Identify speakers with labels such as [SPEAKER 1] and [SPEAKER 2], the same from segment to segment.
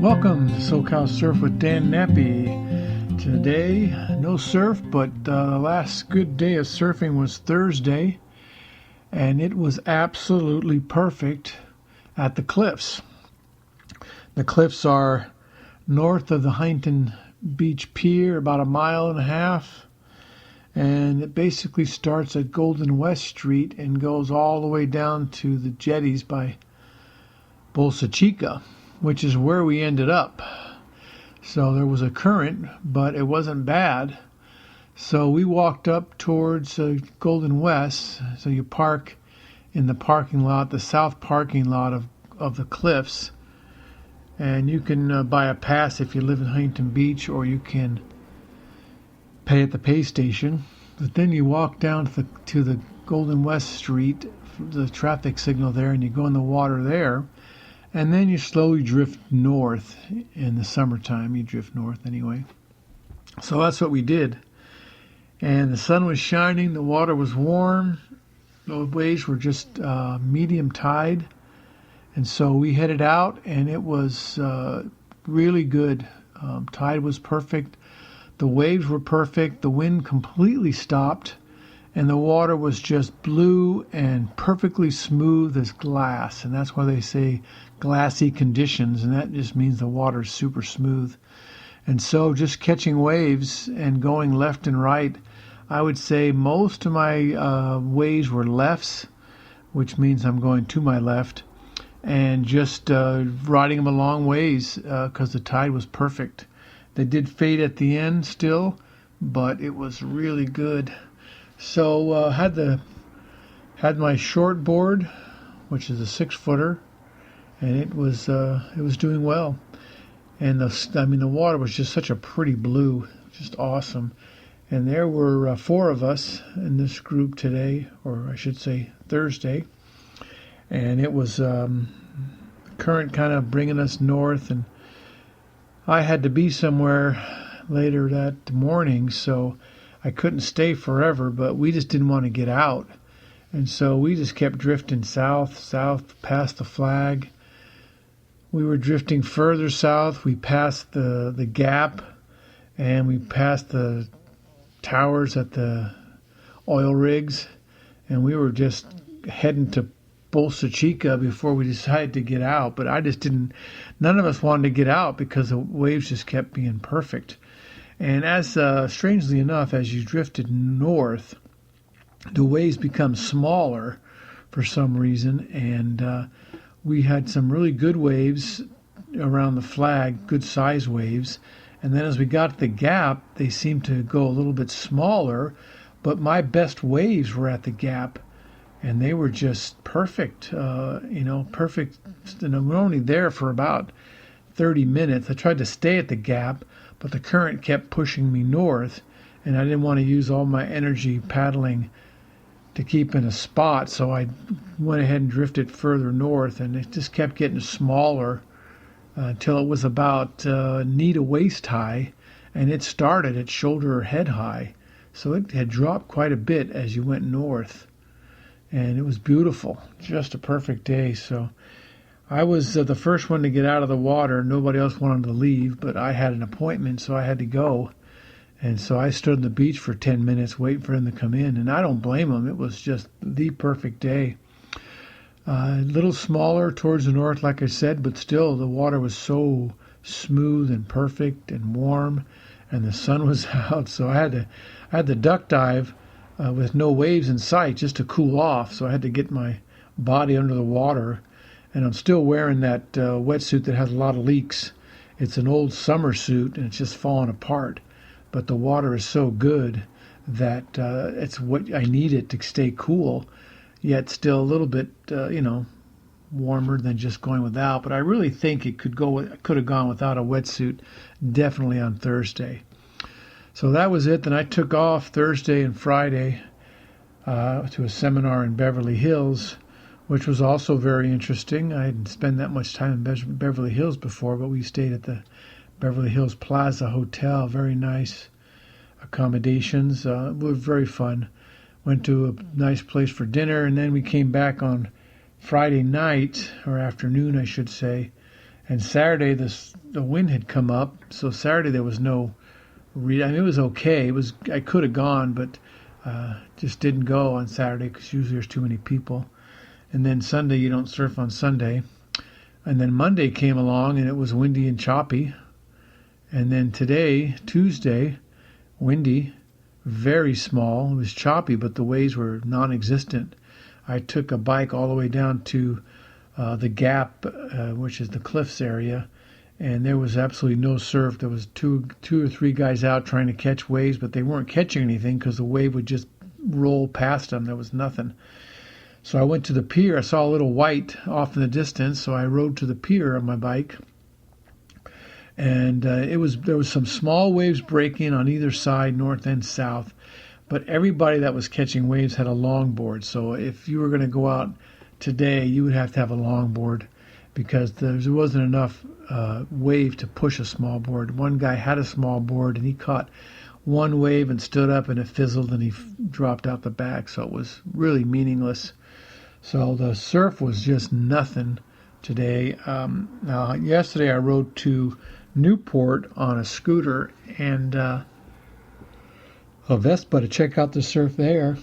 [SPEAKER 1] Welcome to SoCal Surf with Dan Nappy. Today, no surf, but the last good day of surfing was Thursday, and it was absolutely perfect at the cliffs. The cliffs are north of the Huntington Beach Pier, about a mile and a half, and it basically starts at Golden West Street and goes all the way down to the jetties by Bolsa Chica, which is where we ended up. So there was a current, but it wasn't bad. So we walked up towards Golden West. So you park in the parking lot, the south parking lot of the cliffs. And you can buy a pass if you live in Huntington Beach, or you can pay at the pay station. But then you walk down to the Golden West Street, the traffic signal there, and you go in the water there. And then you slowly drift north. In the summertime, you drift north anyway. So that's what we did. And the sun was shining, the water was warm, the waves were just medium tide. And so we headed out, and it was really good. Tide was perfect. The waves were perfect. The wind completely stopped. And the water was just blue and perfectly smooth as glass. And that's why they say glassy conditions. And that just means the water is super smooth. And so just catching waves and going left and right, I would say most of my waves were lefts, which means I'm going to my left. And just riding them a long ways because the tide was perfect. They did fade at the end still, but it was really good. So had my short board, which is a 6-footer, and it was doing well. And the water was just such a pretty blue, just awesome. And there were 4 of us in this group today, or I should say Thursday. And it was current kind of bringing us north, and I had to be somewhere later that morning, so I couldn't stay forever, but we just didn't want to get out. And so we just kept drifting south past the flag. We were drifting further south. We passed the gap, and we passed the towers at the oil rigs, and we were just heading to Bolsa Chica before we decided to get out. But none of us wanted to get out because the waves just kept being perfect. And as strangely enough, as you drifted north, the waves become smaller for some reason, and we had some really good waves around the flag, good size waves. And then as we got to the gap, they seemed to go a little bit smaller, but my best waves were at the gap, and they were just perfect, perfect. And we're only there for about 30 minutes. I tried to stay at the gap, but the current kept pushing me north, and I didn't want to use all my energy paddling to keep in a spot, so I went ahead and drifted further north, and it just kept getting smaller until it was about knee to waist high, and it started at shoulder or head high. So it had dropped quite a bit as you went north, and it was beautiful, just a perfect day. So I was the first one to get out of the water. Nobody else wanted to leave, but I had an appointment, so I had to go. And so I stood on the beach for 10 minutes waiting for him to come in, and I don't blame him. It was just the perfect day. A little smaller towards the north, like I said, but still the water was so smooth and perfect and warm, and the sun was out. So I had to duck dive with no waves in sight just to cool off. So I had to get my body under the water. And I'm still wearing that wetsuit that has a lot of leaks. It's an old summer suit, and it's just falling apart. But the water is so good that it's what I needed to stay cool, yet still a little bit, warmer than just going without. But I really think it could have gone without a wetsuit, definitely on Thursday. So that was it. Then I took off Thursday and Friday to a seminar in Beverly Hills, which was also very interesting. I hadn't spent that much time in Beverly Hills before, but we stayed at the Beverly Hills Plaza Hotel. Very nice accommodations. It was very fun. Went to a nice place for dinner, and then we came back on Friday night, or afternoon, I should say, And Saturday, the wind had come up, so Saturday there was no. I mean, it was okay. I could have gone, but just didn't go on Saturday because usually there's too many people. And then Sunday you don't surf on Sunday. And then Monday came along and it was windy and choppy. And then today, Tuesday, windy, very small. It was choppy, but the waves were non-existent. I took a bike all the way down to the Gap, which is the Cliffs area, and there was absolutely no surf. There was two or three guys out trying to catch waves, but they weren't catching anything because the wave would just roll past them. There was nothing. So I went to the pier. I saw a little white off in the distance, so I rode to the pier on my bike. And there was some small waves breaking on either side, north and south, but everybody that was catching waves had a longboard. So if you were going to go out today, you would have to have a longboard because there wasn't enough wave to push a small board. One guy had a small board and he caught one wave and stood up and it fizzled and he dropped out the back. So it was really meaningless. So the surf was just nothing today. Yesterday I rode to Newport on a scooter and a Vespa to check out the surf there,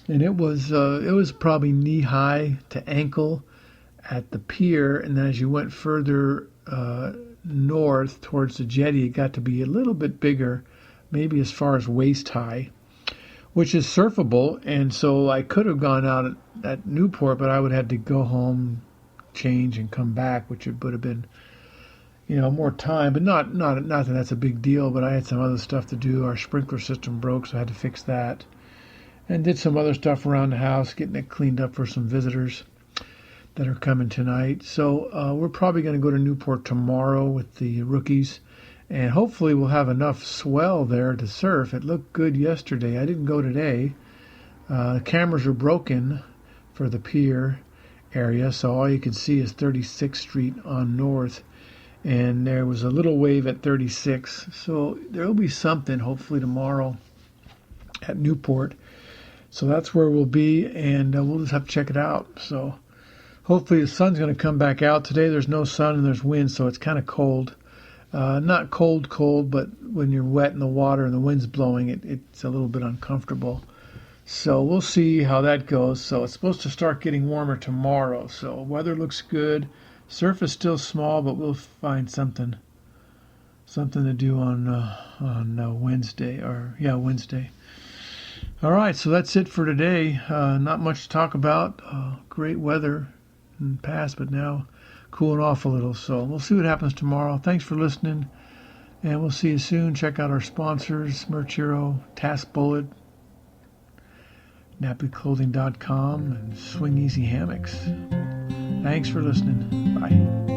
[SPEAKER 1] and it was probably knee high to ankle at the pier, and then as you went further north towards the jetty, it got to be a little bit bigger, maybe as far as waist high, which is surfable. And so I could have gone out at Newport, but I would have had to go home, change, and come back, which would have been more time, but not that that's a big deal, but I had some other stuff to do. Our sprinkler system broke, so I had to fix that. And did some other stuff around the house, getting it cleaned up for some visitors that are coming tonight. So we're probably going to go to Newport tomorrow with the rookies, and hopefully we'll have enough swell there to surf. It looked good yesterday. I didn't go today. The cameras are broken for the pier area, so all you can see is 36th Street on north. And there was a little wave at 36, so there'll be something hopefully tomorrow at Newport. So that's where we'll be, and we'll just have to check it out. So hopefully the sun's going to come back out. Today there's no sun and there's wind, so it's kind of cold. Not cold, but when you're wet in the water and the wind's blowing, it's a little bit uncomfortable. So we'll see how that goes. So it's supposed to start getting warmer tomorrow, so weather looks good. Surf is still small, but we'll find something to do on Wednesday. Wednesday. All right, so that's it for today. Not much to talk about. Great weather in the past, but now cooling off a little. So we'll see what happens tomorrow. Thanks for listening, and we'll see you soon. Check out our sponsors, Merch Hero, Task Bullet, NappyClothing.com, and Swing Easy Hammocks. Thanks for listening. Bye.